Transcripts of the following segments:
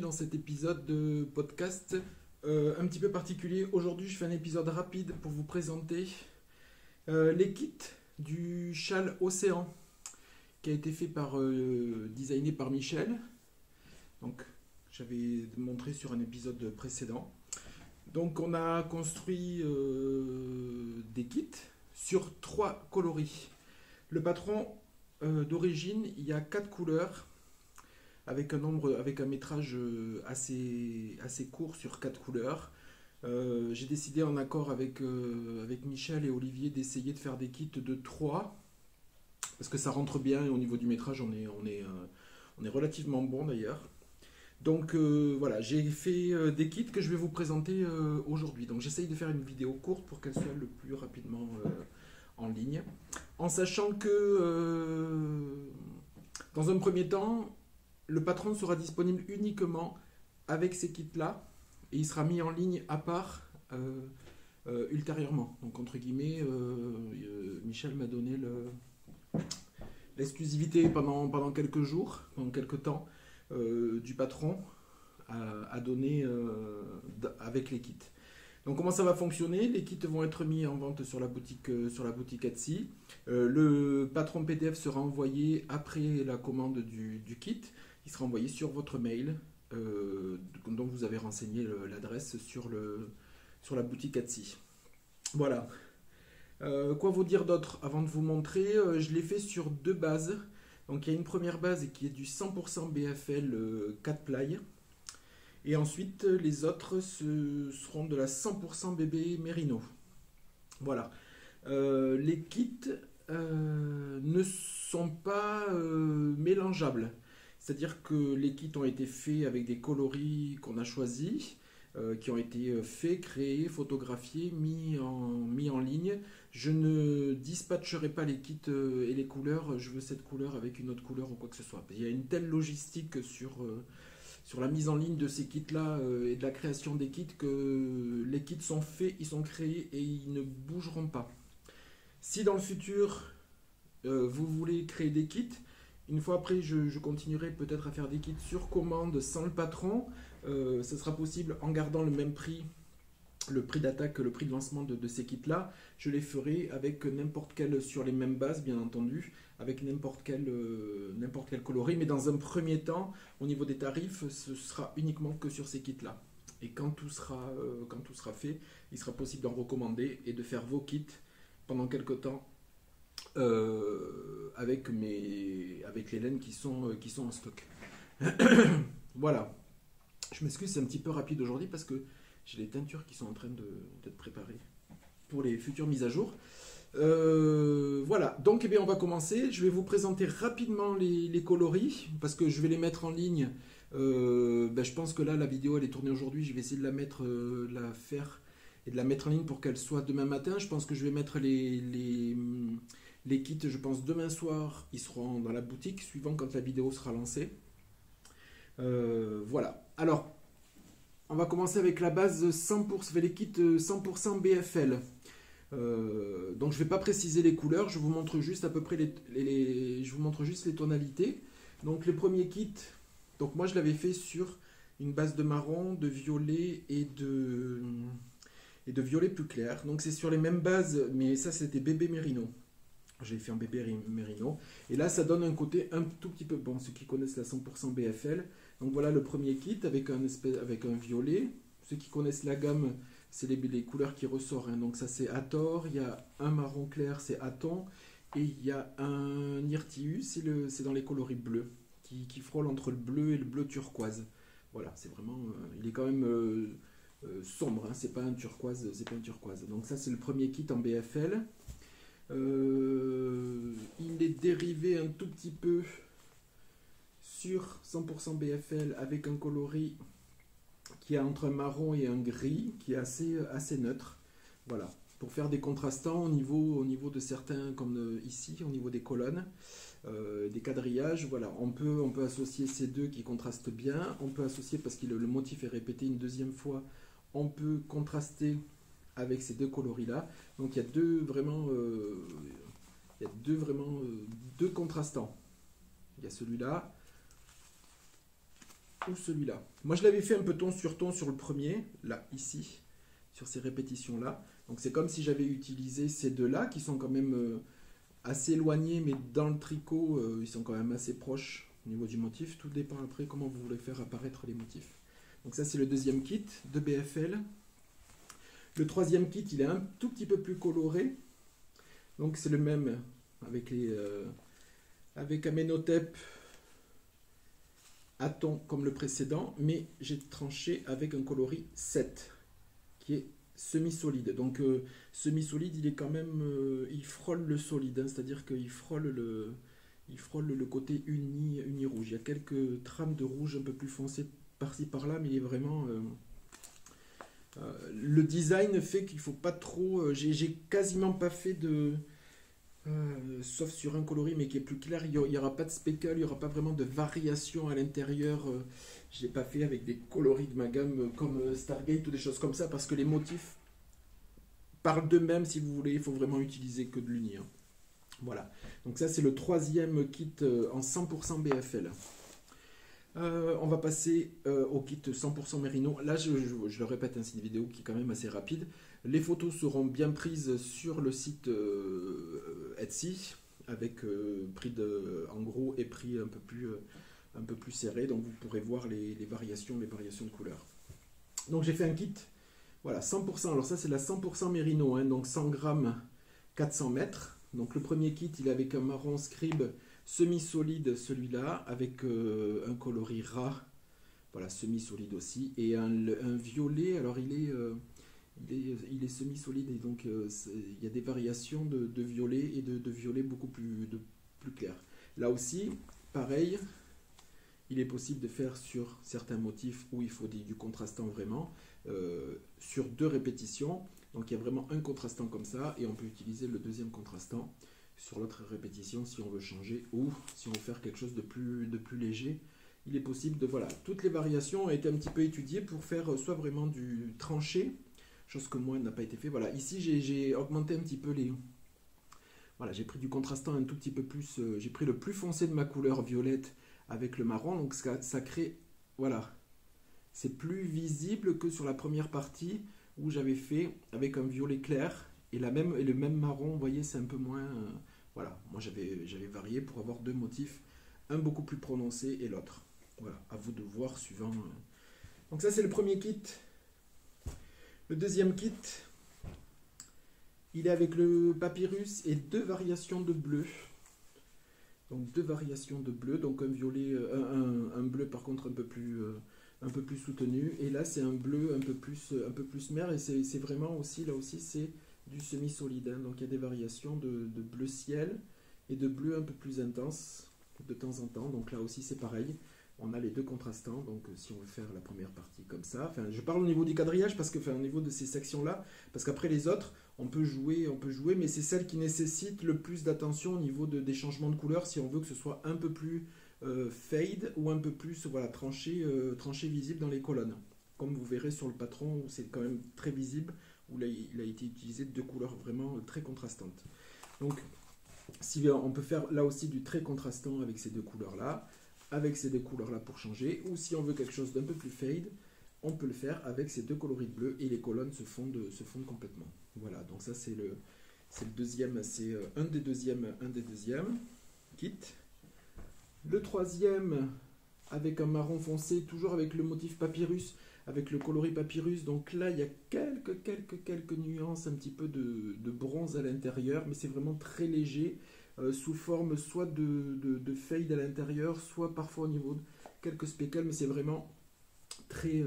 dans cet épisode de podcast un petit peu particulier. Aujourd'hui, je fais un épisode rapide pour vous présenter les kits du châle Océan qui a été fait designé par Michel. Donc, j'avais montré sur un épisode précédent. Donc, on a construit des kits sur 3 coloris. Le patron d'origine, il y a 4 couleurs avec un métrage assez court sur 4 couleurs. J'ai décidé en accord avec Michel et Olivier d'essayer de faire des kits de 3 parce que ça rentre bien et au niveau du métrage on est relativement bon d'ailleurs. Donc voilà, j'ai fait des kits que je vais vous présenter aujourd'hui. Donc j'essaye de faire une vidéo courte pour qu'elle soit le plus rapidement en ligne. En sachant que dans un premier temps, le patron sera disponible uniquement avec ces kits-là et il sera mis en ligne à part ultérieurement. Donc entre guillemets, Michel m'a donné l'exclusivité pendant quelques jours, pendant quelques temps, du patron à donner avec les kits. Donc comment ça va fonctionner? Les kits vont être mis en vente sur la boutique Etsy. Le patron PDF sera envoyé après la commande du kit. Il sera envoyé sur votre mail dont vous avez renseigné l'adresse sur la boutique Etsy. Voilà. Quoi vous dire d'autre avant de vous montrer? Je l'ai fait sur 2 bases. Donc il y a une première base qui est du 100% BFL 4 ply. Et ensuite les autres seront de la 100% bébé Merino. Voilà. Les kits ne sont pas mélangeables. C'est-à-dire que les kits ont été faits avec des coloris qu'on a choisis, qui ont été faits, créés, photographiés, mis en ligne. Je ne dispatcherai pas les kits et les couleurs, je veux cette couleur avec une autre couleur ou quoi que ce soit. Il y a une telle logistique sur la mise en ligne de ces kits-là et de la création des kits que les kits sont faits, ils sont créés et ils ne bougeront pas. Si dans le futur, vous voulez créer des kits, une fois après, je continuerai peut-être à faire des kits sur commande sans le patron. Ce sera possible en gardant le même prix, le prix d'attaque, le prix de lancement de ces kits-là. Je les ferai avec n'importe quel, sur les mêmes bases, bien entendu, avec n'importe quel coloris. Mais dans un premier temps, au niveau des tarifs, ce sera uniquement que sur ces kits-là. Et quand tout sera fait, il sera possible d'en recommander et de faire vos kits pendant quelques temps. Avec les laines qui sont en stock. Voilà. Je m'excuse, c'est un petit peu rapide aujourd'hui parce que j'ai les teintures qui sont en train d'être préparées pour les futures mises à jour. Voilà, donc eh bien, on va commencer. Je vais vous présenter rapidement les coloris parce que je vais les mettre en ligne. Je pense que là, la vidéo elle est tournée aujourd'hui. Je vais essayer de la mettre, la faire et de la mettre en ligne pour qu'elle soit demain matin. Je pense que je vais mettre les kits, je pense, demain soir. Ils seront dans la boutique, suivant quand la vidéo sera lancée. Voilà. Alors, on va commencer avec la base 100%, les kits 100% BFL. Donc, je ne vais pas préciser les couleurs. Je vous montre juste à peu près je vous montre juste les tonalités. Donc, les premiers kits. Donc, moi, je l'avais fait sur une base de marron, de violet et de violet plus clair. Donc, c'est sur les mêmes bases, mais ça, c'était bébé Merino. J'ai fait un bébé Merino. Et là, ça donne un côté un tout petit peu bon. Ceux qui connaissent la 100% BFL. Donc voilà le premier kit avec un violet. Ceux qui connaissent la gamme, c'est les couleurs qui ressortent. Hein. Donc ça, c'est Hathor. Il y a un marron clair, c'est Aton. Et il y a un Myrtillus, c'est dans les coloris bleus. Qui frôle entre le bleu et le bleu turquoise. Voilà, c'est vraiment... il est quand même sombre. Hein. C'est pas un turquoise. Donc ça, c'est le premier kit en BFL. Il est dérivé un tout petit peu sur 100% BFL avec un coloris qui est entre un marron et un gris qui est assez neutre. Voilà, pour faire des contrastants au niveau de certains, comme ici, au niveau des colonnes, des quadrillages. Voilà, on peut associer ces deux qui contrastent bien. On peut associer, parce que le motif est répété une deuxième fois, on peut contraster avec ces deux coloris là. Donc il y a deux contrastants. Il y a celui-là ou celui-là. Moi, je l'avais fait un peu ton sur le premier, là, ici, sur ces répétitions-là. Donc, c'est comme si j'avais utilisé ces deux-là, qui sont quand même assez éloignés, mais dans le tricot, ils sont quand même assez proches au niveau du motif. Tout dépend après comment vous voulez faire apparaître les motifs. Donc ça, c'est le deuxième kit de BFL. Le troisième kit, il est un tout petit peu plus coloré. Donc c'est le même avec avec Amenhotep à ton comme le précédent, mais j'ai tranché avec un coloris 7 qui est semi-solide. Donc semi-solide, il est quand même, il frôle le solide, hein, c'est-à-dire qu'il frôle le côté uni rouge. Il y a quelques trames de rouge un peu plus foncées par-ci par-là, mais il est vraiment le design fait qu'il faut pas trop. J'ai quasiment pas fait de sauf sur un coloris mais qui est plus clair, il n'y aura pas de speckle, il n'y aura pas vraiment de variation à l'intérieur. Je l'ai pas fait avec des coloris de ma gamme comme Stargate ou des choses comme ça parce que les motifs parlent d'eux-mêmes si vous voulez, il faut vraiment utiliser que de l'uni. Hein. Voilà, donc ça c'est le troisième kit en 100% BFL. On va passer au kit 100% Merino. Là, je le répète, hein, c'est une vidéo qui est quand même assez rapide. Les photos seront bien prises sur le site Etsy, avec prix en gros et prix un peu plus serré. Donc vous pourrez voir les variations de couleurs. Donc j'ai fait un kit, voilà, 100%. Alors ça c'est la 100% Merino, hein, donc 100 grammes, 400 mètres. Donc le premier kit, il est avec un marron scribe semi-solide, celui-là, avec un coloris ras, voilà, semi-solide aussi, et un violet, alors il est semi-solide, et donc il y a des variations de violet et de violet beaucoup plus clair. Là aussi, pareil, il est possible de faire sur certains motifs où il faut du contrastant vraiment, sur 2 répétitions, donc il y a vraiment un contrastant comme ça, et on peut utiliser le deuxième contrastant sur l'autre répétition si on veut changer ou si on veut faire quelque chose de plus léger. Il est possible de, voilà, toutes les variations ont été un petit peu étudiées pour faire soit vraiment du tranché, chose que moi n'a pas été fait. Voilà, ici j'ai augmenté un petit peu voilà, j'ai pris du contrastant un tout petit peu plus, j'ai pris le plus foncé de ma couleur violette avec le marron, donc ça crée, voilà, c'est plus visible que sur la première partie où j'avais fait avec un violet clair et le même marron, vous voyez, c'est un peu moins. Voilà, moi j'avais varié pour avoir 2 motifs, un beaucoup plus prononcé et l'autre. Voilà, à vous de voir suivant. Donc ça c'est le premier kit. Le deuxième kit, il est avec le papyrus et 2 variations de bleu. Donc 2 variations de bleu, donc un violet, un bleu par contre un peu plus soutenu, et là c'est un bleu un peu plus mer, et c'est vraiment aussi, là aussi c'est du semi-solide, hein. Donc il y a des variations de bleu ciel et de bleu un peu plus intense de temps en temps, donc là aussi c'est pareil, on a les 2 contrastants, donc si on veut faire la première partie comme ça, enfin je parle au niveau du quadrillage, parce que, enfin au niveau de ces sections là, parce qu'après les autres, on peut jouer, mais c'est celle qui nécessite le plus d'attention au niveau des changements de couleur, si on veut que ce soit un peu plus fade, ou un peu plus, voilà, tranché visible dans les colonnes, comme vous verrez sur le patron, où c'est quand même très visible, où là, il a été utilisé 2 couleurs vraiment très contrastantes. Donc, si on peut faire là aussi du très contrastant avec ces 2 couleurs-là, pour changer, ou si on veut quelque chose d'un peu plus fade, on peut le faire avec ces 2 coloris de bleu, et les colonnes se fondent complètement. Voilà, donc ça c'est le deuxième, c'est un des deuxièmes kit. Le troisième, avec un marron foncé, toujours avec le motif papyrus, avec le coloris papyrus. Donc là, il y a quelques nuances, un petit peu de bronze à l'intérieur, mais c'est vraiment très léger, sous forme soit de fade à l'intérieur, soit parfois au niveau de quelques speckles, mais c'est vraiment très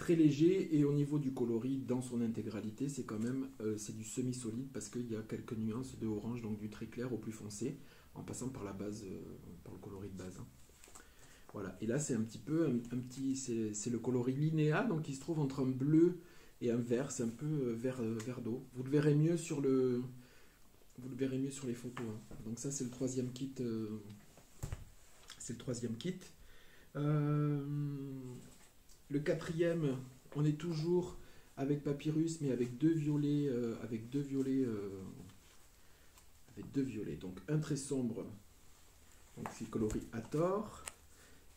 léger, et au niveau du coloris, dans son intégralité, c'est quand même c'est du semi-solide, parce qu'il y a quelques nuances de orange, donc du très clair au plus foncé, en passant par la base, par le coloris de base. Hein. Voilà, et là c'est un petit peu, c'est le coloris linéa, donc il se trouve entre un bleu et un vert, c'est un peu vert d'eau. Vous le verrez mieux sur les photos. Hein. Donc ça c'est le troisième kit. Le quatrième, on est toujours avec papyrus, mais avec 2 violets, donc un très sombre, donc c'est coloris Hathor,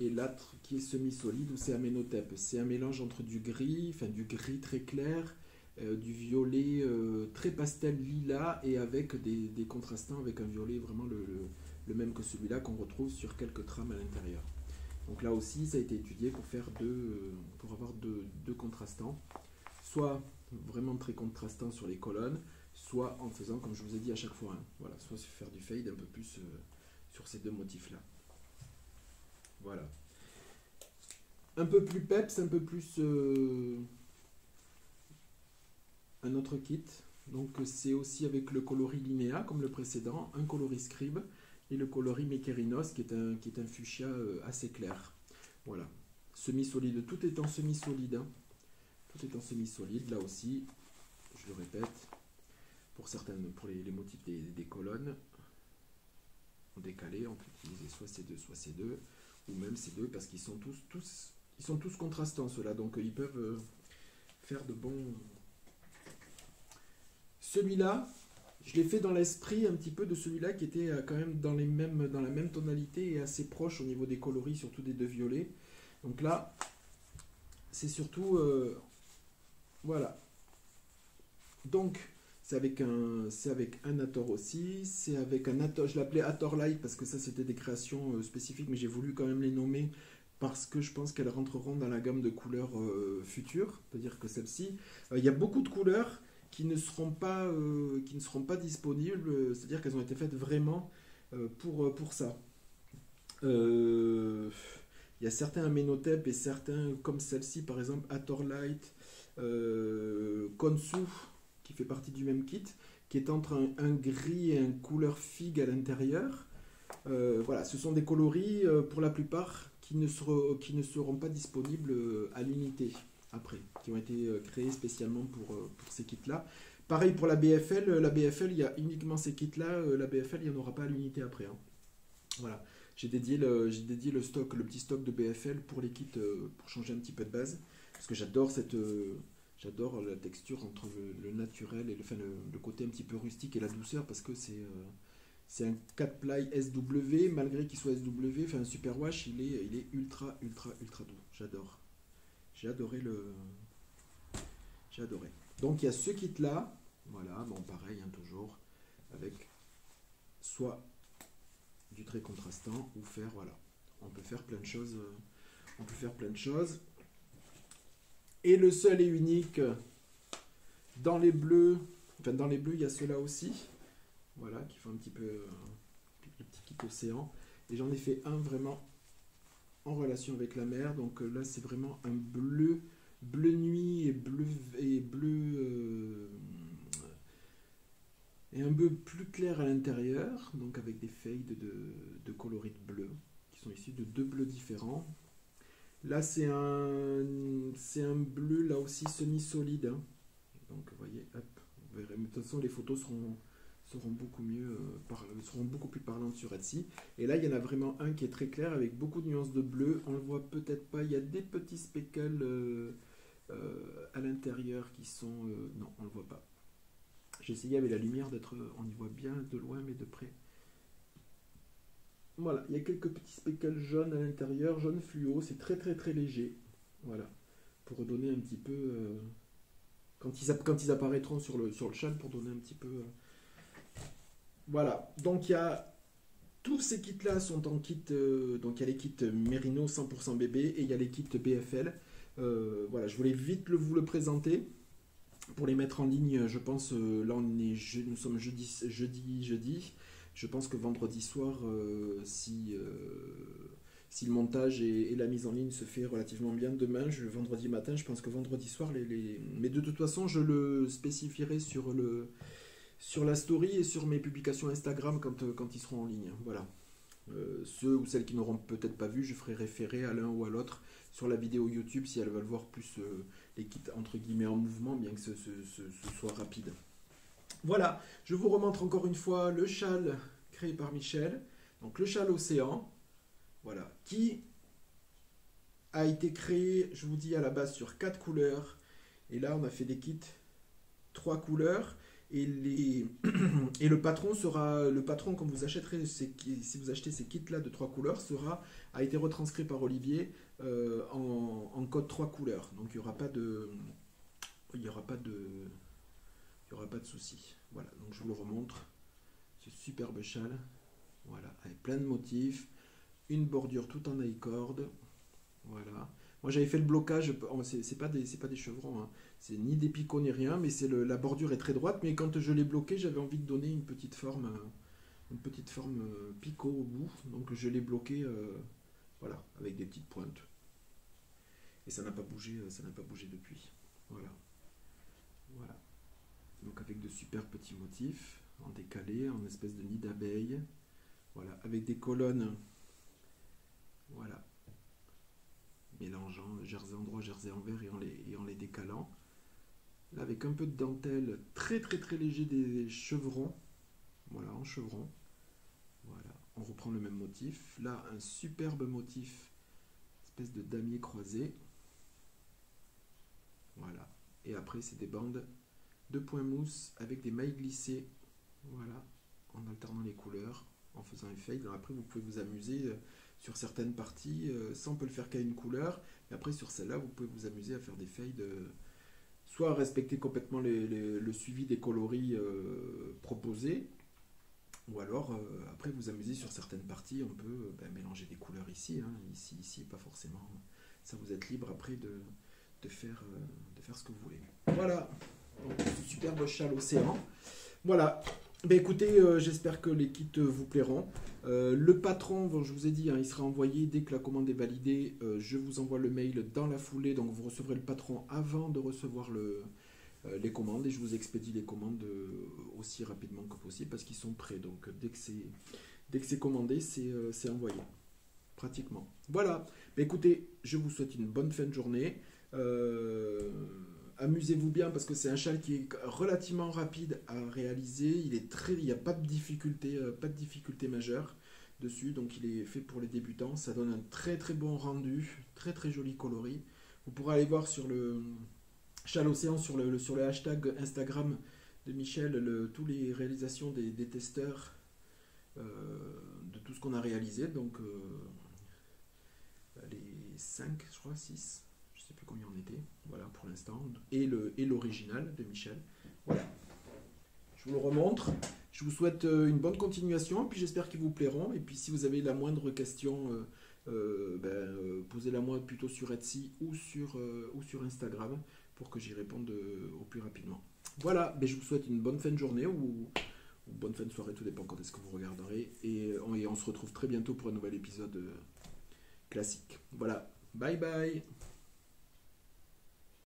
et l'autre qui est semi-solide où c'est Amenhotep. C'est un mélange entre du gris, enfin du gris très clair, du violet très pastel lilas et avec des contrastants avec un violet vraiment le même que celui-là qu'on retrouve sur quelques trames à l'intérieur. Donc là aussi, ça a été étudié pour faire pour avoir deux contrastants, soit vraiment très contrastants sur les colonnes, soit en faisant, comme je vous ai dit à chaque fois, hein, voilà, soit faire du fade un peu plus sur ces deux motifs-là. Voilà. Un peu plus peps, un peu plus un autre kit. Donc c'est aussi avec le coloris Linéa comme le précédent, un coloris Scribe et le coloris Mekerinos qui est un fuchsia assez clair. Voilà. Semi-solide, tout est en semi-solide. Hein. Tout est en semi-solide, là aussi, je le répète, pour les motifs des colonnes, en décalé, on peut utiliser soit ces deux, ou même ces deux, parce qu'ils sont tous contrastants, ceux-là, donc ils peuvent faire de bons... Celui-là, je l'ai fait dans l'esprit un petit peu de celui-là qui était quand même dans la même tonalité et assez proche au niveau des coloris, surtout des deux violets. Donc là, c'est surtout... voilà. Donc, c'est avec un Hathor aussi, c'est avec un Hathor, je l'appelais Hathor Light parce que ça c'était des créations spécifiques, mais j'ai voulu quand même les nommer parce que je pense qu'elles rentreront dans la gamme de couleurs futures, c'est-à-dire que celle-ci, il y a beaucoup de couleurs qui ne seront pas disponibles, c'est-à-dire qu'elles ont été faites vraiment pour ça. Il y a certains Amenhotep et certains, comme celle-ci par exemple, Hathor Light, Konsu, qui fait partie du même kit, qui est entre un gris et un couleur figue à l'intérieur. Voilà, ce sont des coloris pour la plupart qui ne seront pas disponibles à l'unité après, qui ont été créés spécialement pour ces kits-là. Pareil pour la BFL, il y a uniquement ces kits-là, la BFL, il n'y en aura pas à l'unité après. Hein. Voilà, j'ai dédié le stock, le petit stock de BFL pour les kits pour changer un petit peu de base, parce que j'adore j'adore la texture entre le naturel et le côté un petit peu rustique et la douceur, parce que c'est un 4-ply SW, malgré qu'il soit SW, enfin un super wash, il est ultra doux. J'adore. J'ai adoré. Donc il y a ce kit là, voilà, bon pareil, hein, toujours, avec soit du très contrastant ou faire, voilà, on peut faire plein de choses. Et le seul et unique dans les bleus, il y a ceux-là aussi, voilà, qui font un petit peu le petit kit océan. Et j'en ai fait un vraiment en relation avec la mer. Donc là, c'est vraiment un bleu nuit et et un bleu plus clair à l'intérieur, donc avec des fades de coloris bleu qui sont issus de deux bleus différents. Là, c'est un bleu, là aussi, semi-solide. Hein. Donc, vous voyez, hop, vous verrez. Mais de toute façon, les photos seront beaucoup plus parlantes sur Etsy. Et là, il y en a vraiment un qui est très clair, avec beaucoup de nuances de bleu. On le voit peut-être pas. Il y a des petits speckles à l'intérieur qui sont... non, on le voit pas. J'ai essayé avec la lumière d'être... on y voit bien de loin, mais de près. Voilà, il y a quelques petits speckles jaunes à l'intérieur, jaune fluo, c'est très léger. Voilà, pour donner un petit peu... quand ils apparaîtront sur le châle, pour donner un petit peu... Voilà, donc il y a... Tous ces kits-là sont en kit... donc il y a les kits Merino 100% bébé et il y a les kits BFL. Voilà, je voulais vite vous le présenter. Pour les mettre en ligne, je pense, là nous sommes jeudi. Je pense que vendredi soir, si le montage et la mise en ligne se fait relativement bien, vendredi matin, je pense que vendredi soir, mais de toute façon, je le spécifierai sur la story et sur mes publications Instagram quand ils seront en ligne. Voilà. Ceux ou celles qui n'auront peut-être pas vu, je ferai référer à l'un ou à l'autre sur la vidéo YouTube si elles veulent voir plus les kits entre guillemets en mouvement, bien que ce soit rapide. Voilà, je vous remontre encore une fois le châle créé par Michel, donc le châle océan, voilà, qui a été créé, je vous dis à la base, sur 4 couleurs, et là on a fait des kits 3 couleurs, Et, et le patron quand vous achèterez si vous achetez ces kits-là de 3 couleurs, a été retranscrit par Olivier en code 3 couleurs. Donc il n'y aura pas de, il y aura pas de, il y aura pas de souci. Voilà, donc je vous le remontre. Ce superbe châle, voilà, avec plein de motifs, une bordure tout en I-cord, voilà. Moi j'avais fait le blocage, c'est pas des chevrons, hein. C'est ni des picots ni rien, mais la bordure est très droite, mais quand je l'ai bloqué, j'avais envie de donner une petite forme picot au bout, donc je l'ai bloqué, voilà, avec des petites pointes. Et ça n'a pas bougé depuis. Voilà, voilà. Donc avec de super petits motifs, en décalé, en espèce de nid d'abeille, voilà, avec des colonnes, voilà, mélangeant jersey en droit, jersey en vert et en les décalant. Là, avec un peu de dentelle, très très très léger des chevrons, voilà, en chevron. Voilà, on reprend le même motif. Là, un superbe motif, espèce de damier croisé. Voilà, et après, c'est des bandes de points mousse avec des mailles glissées, voilà, en alternant les couleurs, en faisant un fade. Alors après, vous pouvez vous amuser sur certaines parties, ça on peut le faire qu'à une couleur, et après sur celle-là, vous pouvez vous amuser à faire des fades, soit à respecter complètement le suivi des coloris proposés, ou alors après vous amuser sur certaines parties, on peut mélanger des couleurs ici, hein, ici, pas forcément. Ça, vous êtes libre après de faire ce que vous voulez. Voilà, donc ce superbe châle océan. Voilà. Ben écoutez, j'espère que les kits vous plairont. Le patron, bon, je vous ai dit, hein, il sera envoyé dès que la commande est validée. Je vous envoie le mail dans la foulée, donc vous recevrez le patron avant de recevoir les commandes, et je vous expédie les commandes aussi rapidement que possible parce qu'ils sont prêts. Donc dès que c'est commandé, c'est envoyé, pratiquement. Voilà. Ben écoutez, je vous souhaite une bonne fin de journée. Amusez-vous bien parce que c'est un châle qui est relativement rapide à réaliser. Il n'y a pas de difficulté majeure dessus, donc il est fait pour les débutants. Ça donne un très très bon rendu, très très joli coloris. Vous pourrez aller voir sur le châle océan, sur le hashtag Instagram de Michel, toutes les réalisations des testeurs, de tout ce qu'on a réalisé. Donc les 5, je crois, 6. Je ne sais plus combien on était, voilà pour l'instant, et l'original de Michel. Voilà, je vous le remontre. Je vous souhaite une bonne continuation, et puis j'espère qu'ils vous plairont. Et puis si vous avez la moindre question, posez-la moi plutôt sur Etsy ou sur Instagram pour que j'y réponde au plus rapidement. Voilà, je vous souhaite une bonne fin de journée ou bonne fin de soirée, tout dépend quand est-ce que vous regarderez. Et on se retrouve très bientôt pour un nouvel épisode classique. Voilà, bye bye.